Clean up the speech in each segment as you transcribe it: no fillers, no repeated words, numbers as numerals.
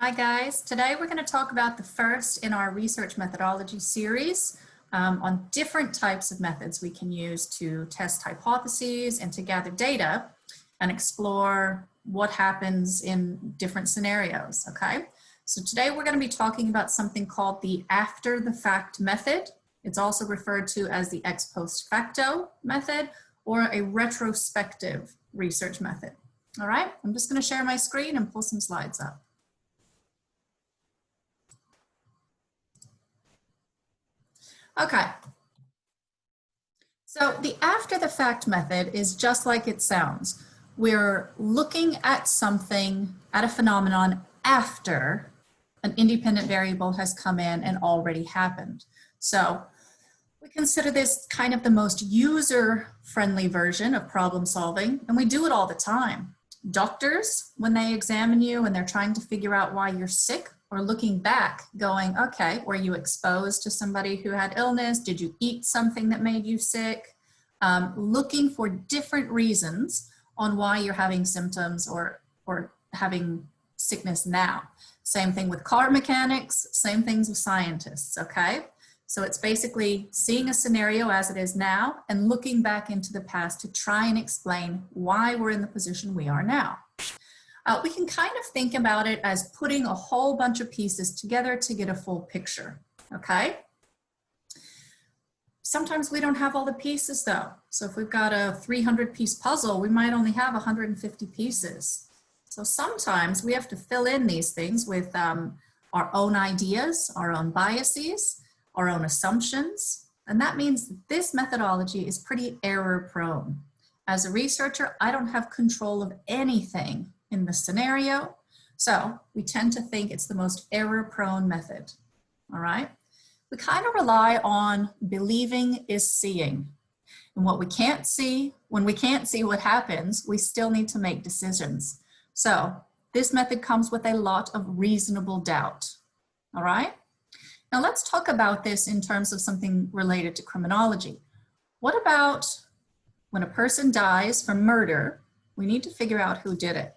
Hi guys, today we're going to talk about the first in our research methodology series on different types of methods we can use to test hypotheses and to gather data and explore what happens in different scenarios, okay? So today we're going to be talking about something called the after the fact method. It's also referred to as the ex post facto method or a retrospective research method. All right, I'm just going to share my screen and pull some slides up. Okay, so the after the fact method is just like it sounds. We're looking at something, at a phenomenon after an independent variable has come in and already happened. So we consider this kind of the most user-friendly version of problem solving, and we do it all the time. Doctors, when they examine you and they're trying to figure out why you're sick, or looking back going, okay, were you exposed to somebody who had illness? Did you eat something that made you sick? Looking for different reasons on why you're having symptoms or having sickness now. Same thing with car mechanics, same things with scientists, okay? So it's basically seeing a scenario as it is now and looking back into the past to try and explain why we're in the position we are now. We can kind of think about it as putting a whole bunch of pieces together to get a full picture, okay? Sometimes we don't have all the pieces though. So if we've got a 300-piece puzzle, we might only have 150 pieces. So sometimes we have to fill in these things with our own ideas, our own biases, our own assumptions. And that means that this methodology is pretty error prone. As a researcher, I don't have control of anything in the scenario, so we tend to think it's the most error-prone method, all right? We kind of rely on believing is seeing. And what we can't see, when we can't see what happens, we still need to make decisions. So this method comes with a lot of reasonable doubt, all right? Now let's talk about this in terms of something related to criminology. What about when a person dies from murder, we need to figure out who did it.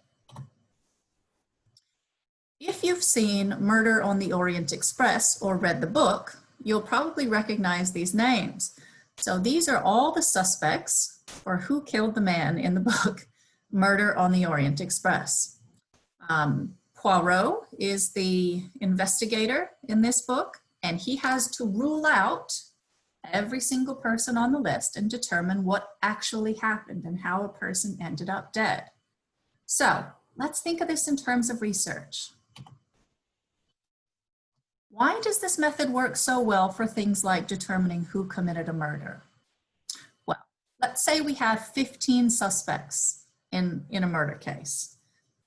If you've seen Murder on the Orient Express or read the book, you'll probably recognize these names. So these are all the suspects for who killed the man in the book, Murder on the Orient Express. Poirot is the investigator in this book, and he has to rule out every single person on the list and determine what actually happened and how a person ended up dead. So let's think of this in terms of research. Why does this method work so well for things like determining who committed a murder? Well, let's say we have 15 suspects in a murder case.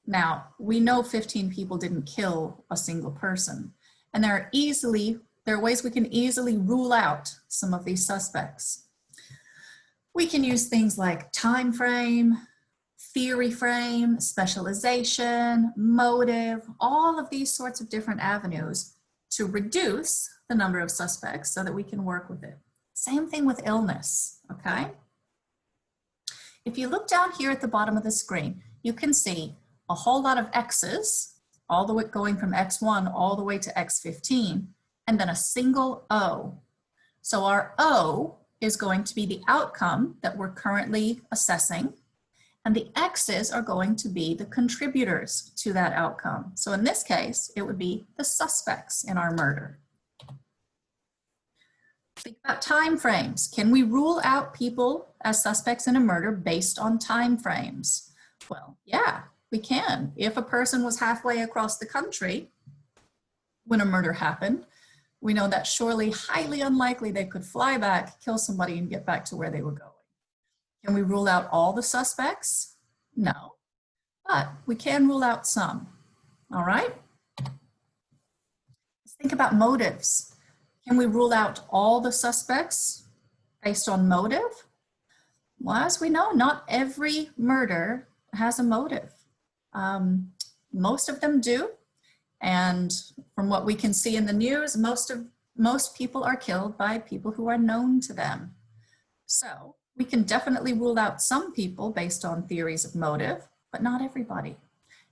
Now, we know 15 people didn't kill a single person, and there are ways we can easily rule out some of these suspects. We can use things like time frame, theory frame, specialization, motive, all of these sorts of different avenues to reduce the number of suspects so that we can work with it. Same thing with illness, okay? If you look down here at the bottom of the screen, you can see a whole lot of X's, all the way going from X1 all the way to X15, and then a single O. So our O is going to be the outcome that we're currently assessing, and the X's are going to be the contributors to that outcome. So in this case, it would be the suspects in our murder. Think about time frames. Can we rule out people as suspects in a murder based on time frames? Well, yeah, we can. If a person was halfway across the country when a murder happened, we know that surely highly unlikely they could fly back, kill somebody, and get back to where they were going. Can we rule out all the suspects? No, but we can rule out some, all right? Let's think about motives. Can we rule out all the suspects based on motive? Well, as we know, not every murder has a motive. Most of them do, and from what we can see in the news, most people are killed by people who are known to them. So we can definitely rule out some people based on theories of motive, but not everybody.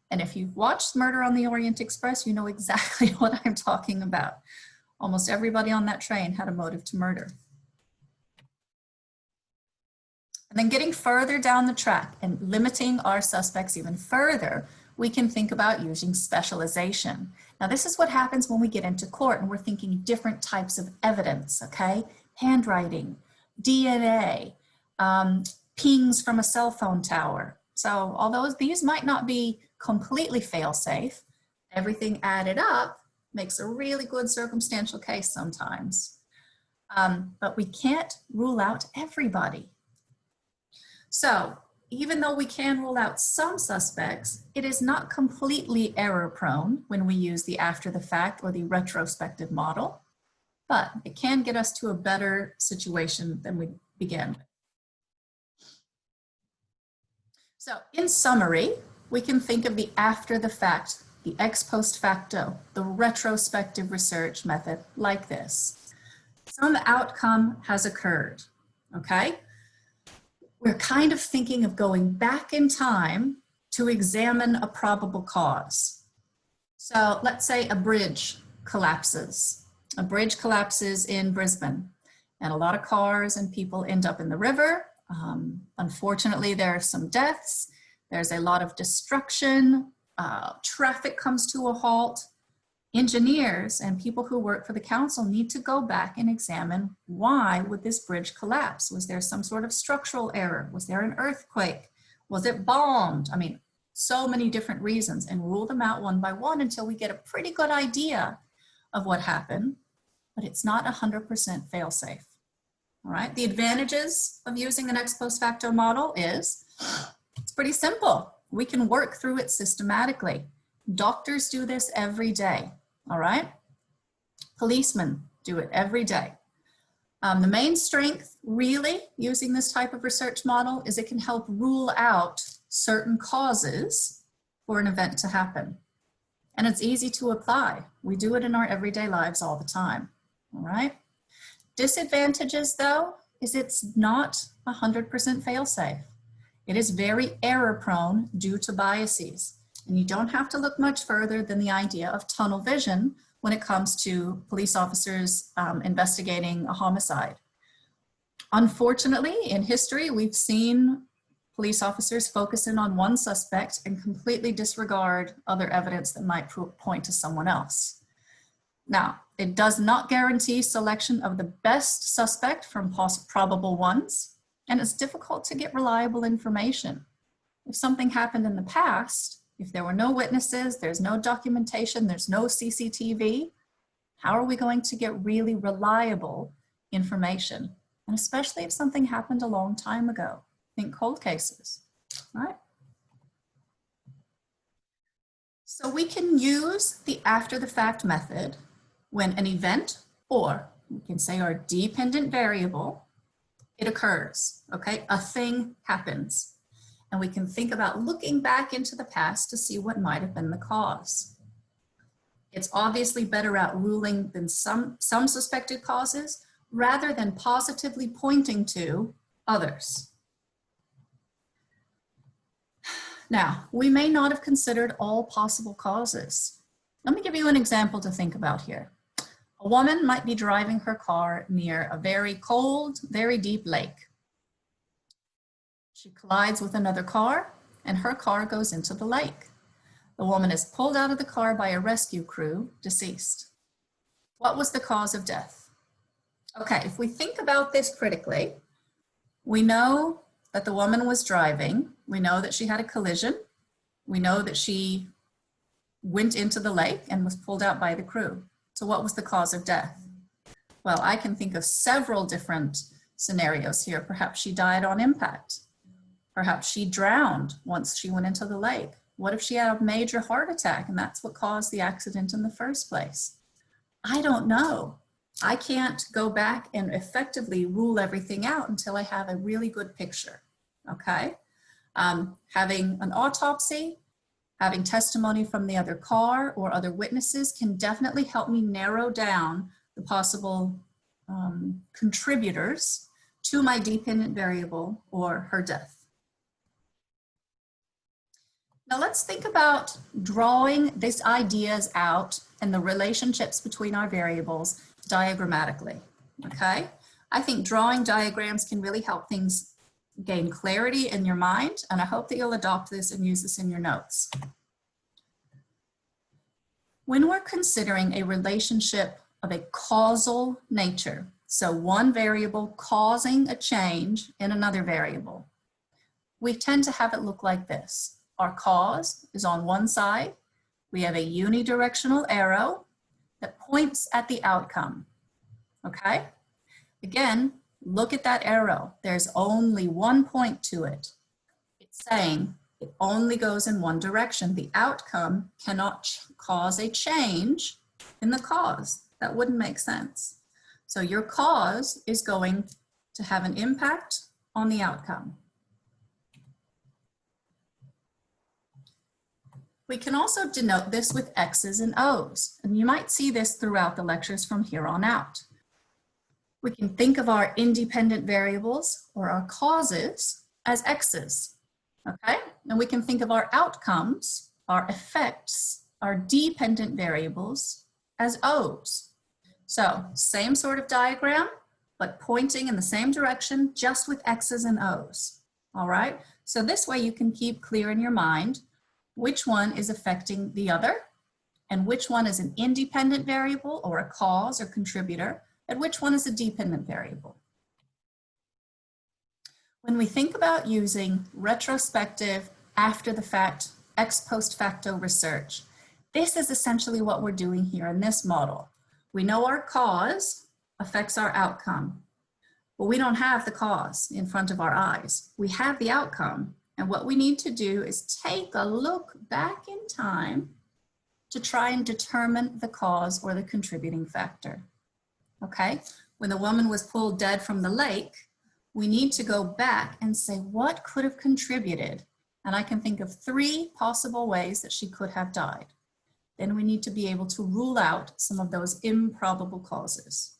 And if you've watched Murder on the Orient Express, you know exactly what I'm talking about. Almost everybody on that train had a motive to murder. And then getting further down the track and limiting our suspects even further, we can think about using specialization. Now, this is what happens when we get into court and we're thinking different types of evidence, okay? Handwriting, DNA, pings from a cell phone tower. So although these might not be completely fail-safe, everything added up makes a really good circumstantial case sometimes. But we can't rule out everybody. So even though we can rule out some suspects, it is not completely error-prone when we use the after the fact or the retrospective model, but it can get us to a better situation than we began with. So in summary, we can think of the after the fact, the ex post facto, the retrospective research method like this. Some outcome has occurred, okay? We're kind of thinking of going back in time to examine a probable cause. So let's say a bridge collapses. A bridge collapses in Brisbane, and a lot of cars and people end up in the river. Unfortunately, there are some deaths. There's a lot of destruction. Traffic comes to a halt. Engineers and people who work for the council need to go back and examine, why would this bridge collapse? Was there some sort of structural error? Was there an earthquake? Was it bombed? I mean, so many different reasons, and rule them out one by one until we get a pretty good idea of what happened, but it's not 100% fail-safe. All right, the advantages of using an ex post facto model is, it's pretty simple. We can work through it systematically. Doctors do this every day, all right? Policemen do it every day. The main strength, really, using this type of research model is it can help rule out certain causes for an event to happen. And it's easy to apply. We do it in our everyday lives all the time, all right? Disadvantages, though, is it's not 100% fail-safe. It is very error-prone due to biases. And you don't have to look much further than the idea of tunnel vision when it comes to police officers investigating a homicide. Unfortunately, in history, we've seen police officers focus in on one suspect and completely disregard other evidence that might point to someone else. Now, it does not guarantee selection of the best suspect from probable ones, and it's difficult to get reliable information. If something happened in the past, if there were no witnesses, there's no documentation, there's no CCTV, how are we going to get really reliable information? And especially if something happened a long time ago. Think cold cases, right? So we can use the after the fact method when an event, or we can say our dependent variable, it occurs, okay? A thing happens. And we can think about looking back into the past to see what might have been the cause. It's obviously better at ruling than some suspected causes rather than positively pointing to others. Now, we may not have considered all possible causes. Let me give you an example to think about here. A woman might be driving her car near a very cold, very deep lake. She collides with another car and her car goes into the lake. The woman is pulled out of the car by a rescue crew, deceased. What was the cause of death? Okay, if we think about this critically, we know that the woman was driving. We know that she had a collision. We know that she went into the lake and was pulled out by the crew. So what was the cause of death? Well, I can think of several different scenarios here. Perhaps she died on impact. Perhaps she drowned once she went into the lake. What if she had a major heart attack and that's what caused the accident in the first place? I don't know. I can't go back and effectively rule everything out until I have a really good picture, okay? Having an autopsy, having testimony from the other car or other witnesses can definitely help me narrow down the possible contributors to my dependent variable or her death. Now let's think about drawing these ideas out and the relationships between our variables diagrammatically, okay? I think drawing diagrams can really help things gain clarity in your mind, and I hope that you'll adopt this and use this in your notes. When we're considering a relationship of a causal nature, so one variable causing a change in another variable, we tend to have it look like this. Our cause is on one side. We have a unidirectional arrow that points at the outcome, okay? Again, look at that arrow. There's only one point to it. It's saying it only goes in one direction. The outcome cannot cause a change in the cause. That wouldn't make sense. So your cause is going to have an impact on the outcome. We can also denote this with X's and O's, and you might see this throughout the lectures from here on out. We can think of our independent variables or our causes as X's, okay? And we can think of our outcomes, our effects, our dependent variables as O's. So same sort of diagram, but pointing in the same direction, just with X's and O's, all right? So this way you can keep clear in your mind which one is affecting the other and which one is an independent variable or a cause or contributor, and which one is a dependent variable. When we think about using retrospective, after the fact, ex post facto research, this is essentially what we're doing here in this model. We know our cause affects our outcome, but we don't have the cause in front of our eyes. We have the outcome, and what we need to do is take a look back in time to try and determine the cause or the contributing factor. Okay, when the woman was pulled dead from the lake, we need to go back and say, what could have contributed? And I can think of 3 possible ways that she could have died. Then we need to be able to rule out some of those improbable causes.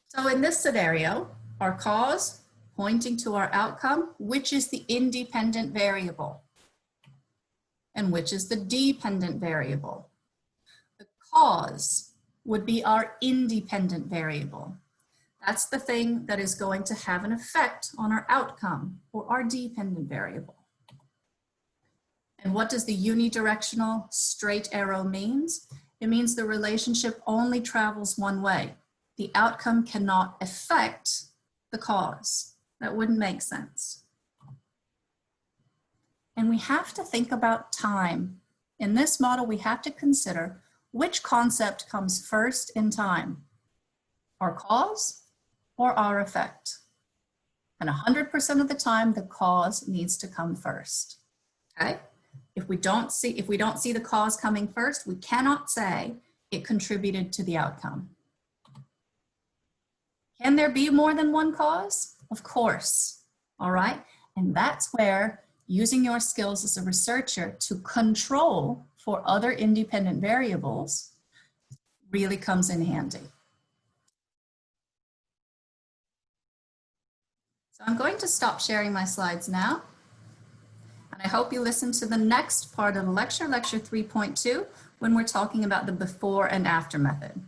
So in this scenario, our cause pointing to our outcome, which is the independent variable and which is the dependent variable. The cause would be our independent variable. That's the thing that is going to have an effect on our outcome or our dependent variable. And what does the unidirectional straight arrow means? It means the relationship only travels one way. The outcome cannot affect the cause. That wouldn't make sense. And we have to think about time. In this model, we have to consider which concept comes first in time, our cause or our effect. And 100% of the time, the cause needs to come first, okay? If we don't see the cause coming first, we cannot say it contributed to the outcome. Can there be more than one cause? Of course, all right? And that's where using your skills as a researcher to control for other independent variables really comes in handy. So I'm going to stop sharing my slides now. And I hope you listen to the next part of the lecture, lecture 3.2, when we're talking about the before and after method.